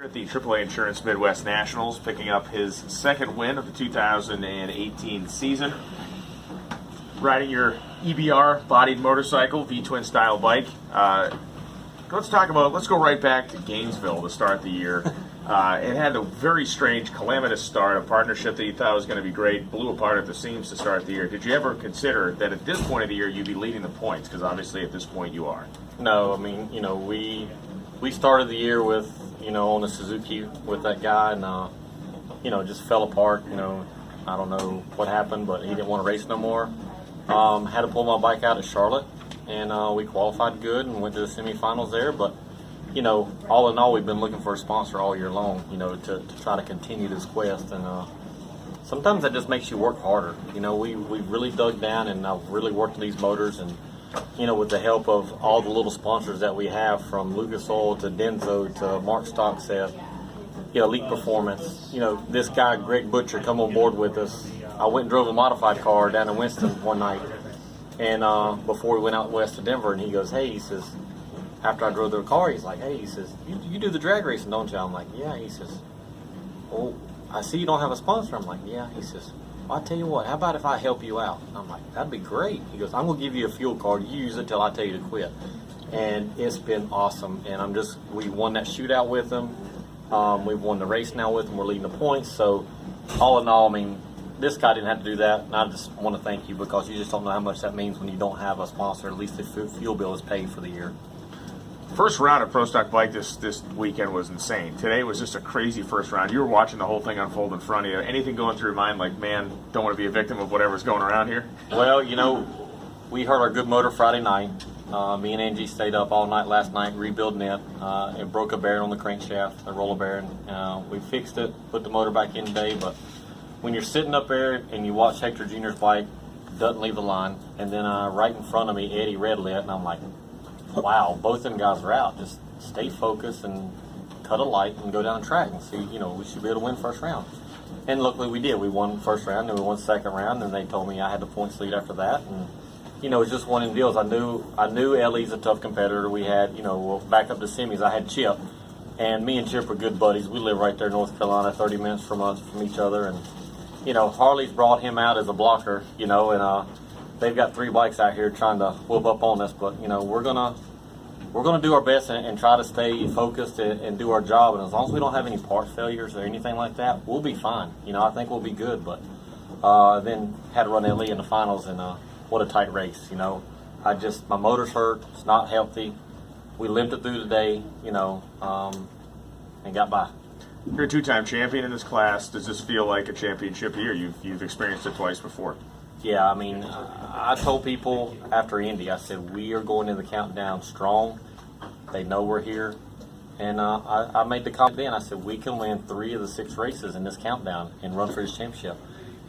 At the AAA Insurance Midwest Nationals, picking up his second win of the 2018 season. Riding your EBR bodied motorcycle, V-twin style bike. Let's go right back to Gainesville to start the year. It had a very strange, calamitous start, a partnership that you thought was going to be great, blew apart at the seams to start the year. Did you ever consider that at this point of the year you'd be leading the points? Because obviously at this point you are. No, I mean, we started the year with, on the Suzuki with that guy, and, just fell apart. I don't know what happened, but he didn't want to race no more. Had to pull my bike out at Charlotte, and we qualified good and went to the semifinals there. But, all in all, we've been looking for a sponsor all year long, to try to continue this quest. And sometimes that just makes you work harder. We really dug down and really worked these motors, and with the help of all the little sponsors that we have, from Lucas Oil to Denso to Mark Stockset, Elite Performance. This guy, Greg Butcher, come on board with us. I went and drove a modified car down in Winston one night, and before we went out west to Denver, and he goes, hey, he says, after I drove the car, he's like, hey, he says, you do the drag racing, don't you? I'm like, yeah. He says, well, I see you don't have a sponsor. I'm like, yeah. He says, well, I tell you what, how about if I help you out? I'm like, that'd be great. He goes, I'm going to give you a fuel card. You use it till I tell you to quit. And it's been awesome. And we won that shootout with him. We've won the race now with him. We're leading the points. So all in all, I mean, this guy didn't have to do that. And I just want to thank you, because you just don't know how much that means when you don't have a sponsor. At least the fuel bill is paid for the year. First round of Pro Stock Bike this weekend was insane. Today was just a crazy first round. You were watching the whole thing unfold in front of you. Anything going through your mind like, man, don't want to be a victim of whatever's going around here? Well, we heard our good motor Friday night. Me and Angie stayed up all night last night rebuilding it. It broke a bearing on the crankshaft, a roller bearing. We fixed it, put the motor back in today, but when you're sitting up there and you watch Hector Jr.'s bike, doesn't leave the line, and then right in front of me, Eddie red lit, and I'm like, wow, both of them guys are out. Just stay focused and cut a light and go down the track and see, we should be able to win first round. And luckily we did. We won first round, and we won second round, and they told me I had the points lead after that. And, it's just one of them deals. I knew Ellie's a tough competitor. We had, back up to semis, I had Chip. And me and Chip are good buddies. We live right there in North Carolina, 30 minutes from each other. And, Harley's brought him out as a blocker, and they've got 3 bikes out here trying to whoop up on us, but we're gonna do our best and try to stay focused and do our job. And as long as we don't have any part failures or anything like that, we'll be fine. I think we'll be good. But then had to run LE in the finals, and what a tight race. My motor's hurt. It's not healthy. We limped it through today. And got by. You're a 2-time champion in this class. Does this feel like a championship year? You've experienced it twice before. Yeah, I mean, I told people after Indy, I said, we are going in the countdown strong. They know we're here. And I made the comment then. I said, we can win 3 of the 6 races in this countdown and run for this championship.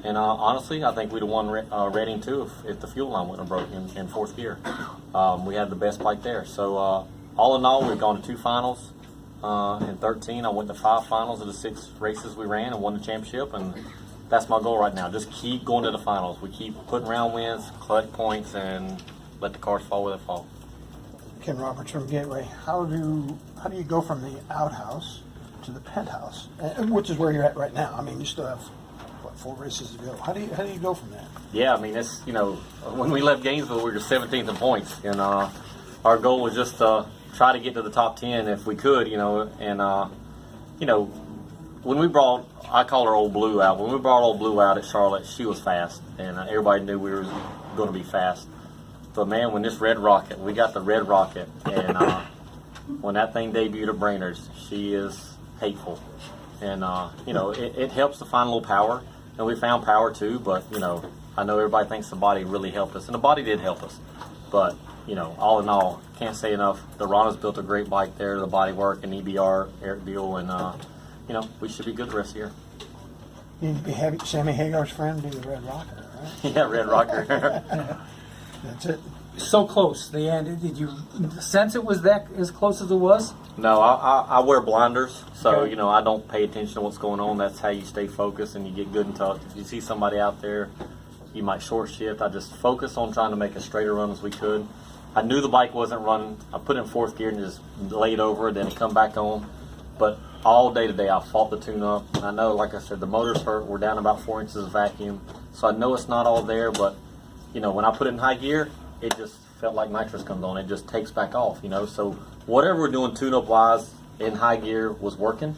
And honestly, I think we'd have won Reading too if the fuel line wouldn't have broken in 4th gear. We had the best bike there. So all in all, we've gone to 2 finals. In 13, I went to 5 finals of the 6 races we ran and won the championship. And that's my goal right now. Just keep going to the finals. We keep putting round wins, collect points, and let the cars fall where they fall. Ken Roberts from Gateway. How do you go from the outhouse to the penthouse, which is where you're at right now? I mean, you still have 4 races to go. How do you go from that? Yeah, I mean, it's when we left Gainesville, we were 17th in points, and our goal was just to try to get to the top 10 if we could, and when we brought, I call her Old Blue out. When we brought Old Blue out at Charlotte, she was fast, and everybody knew we were going to be fast. But man, when this Red Rocket, we got the Red Rocket, and when that thing debuted at Brainerd's, she is hateful, and it helps to find a little power, and we found power too. But I know everybody thinks the body really helped us, and the body did help us. But all in all, can't say enough. The Rana's built a great bike there, the body work and EBR, Eric Beal, and we should be good the rest of the year. You need to be Sammy Hagar's friend, be the Red Rocker, right? Yeah, Red Rocker. That's it. So close, the end. Did you sense it was that as close as it was? No, I wear blinders, so Okay. I don't pay attention to what's going on. That's how you stay focused and you get good and tough. If you see somebody out there, you might short shift. I just focused on trying to make as straight a run as we could. I knew the bike wasn't running. I put it in 4th gear and just laid over it, then it come back on. But all day today, I fought the tune-up. I know, like I said, the motor's hurt. We're down about 4 inches of vacuum. So I know it's not all there, but, you know, when I put it in high gear, it just felt like nitrous comes on. It just takes back off, you know. So whatever we're doing tune-up-wise in high gear was working,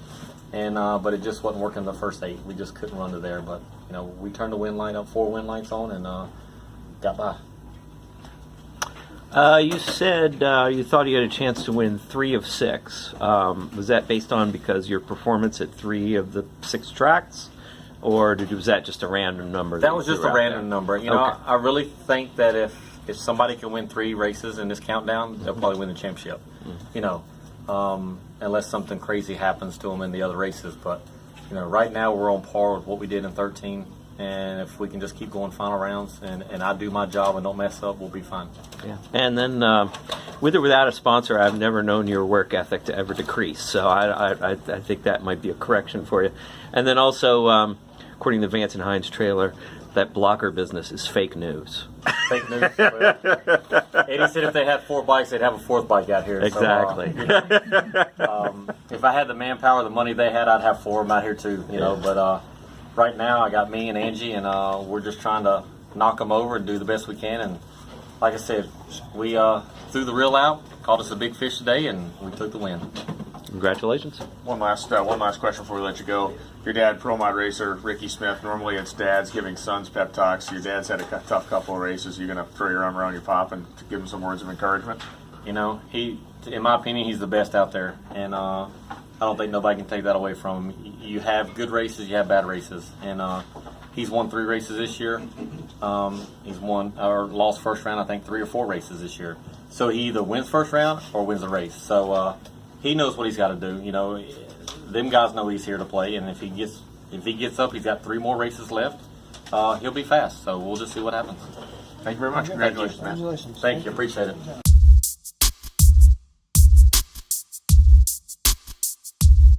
and but it just wasn't working the first 8. We just couldn't run to there. But, you know, we turned the wind light up, 4 wind lights on, and got by. You said you thought you had a chance to win 3 of 6. Was that based on because your performance at 3 of the 6 tracks, or was that just a random number? That was just a random number. You know, Okay. I really think that if somebody can win 3 races in this countdown, they'll probably win the championship. You know, unless something crazy happens to them in the other races. But you know, right now we're on par with what we did in 13. And if we can just keep going final rounds and I do my job and don't mess up, we'll be fine. Yeah. And then with or without a sponsor, I've never known your work ethic to ever decrease. So I think that might be a correction for you. And then also, according to Vance and Hines trailer, that blocker business is fake news. Fake news. Well, Eddie said if they had 4 bikes, they'd have a 4th bike out here. Exactly. So, if I had the manpower, the money they had, I'd have 4 of them out here too. You know, but right now I got me and Angie, and we're just trying to knock them over and do the best we can. And like I said, we threw the reel out, caught us a big fish today, and we took the win. Congratulations. One last question before we let you go. Your dad, pro mod racer Ricky Smith. Normally it's dads giving sons pep talks. Your dad's had a tough couple of races. You're gonna throw your arm around your pop and give him some words of encouragement. You know, in my opinion, he's the best out there, and I don't think nobody can take that away from him. You have good races, you have bad races, and he's won 3 races this year. He's won or lost first round, I think 3 or 4 races this year. So he either wins first round or wins the race. So he knows what he's got to do. You know, them guys know he's here to play, and if he gets up, he's got 3 more races left. He'll be fast. So we'll just see what happens. Thank you very much. Congratulations, man. Congratulations. Thank you. Appreciate it.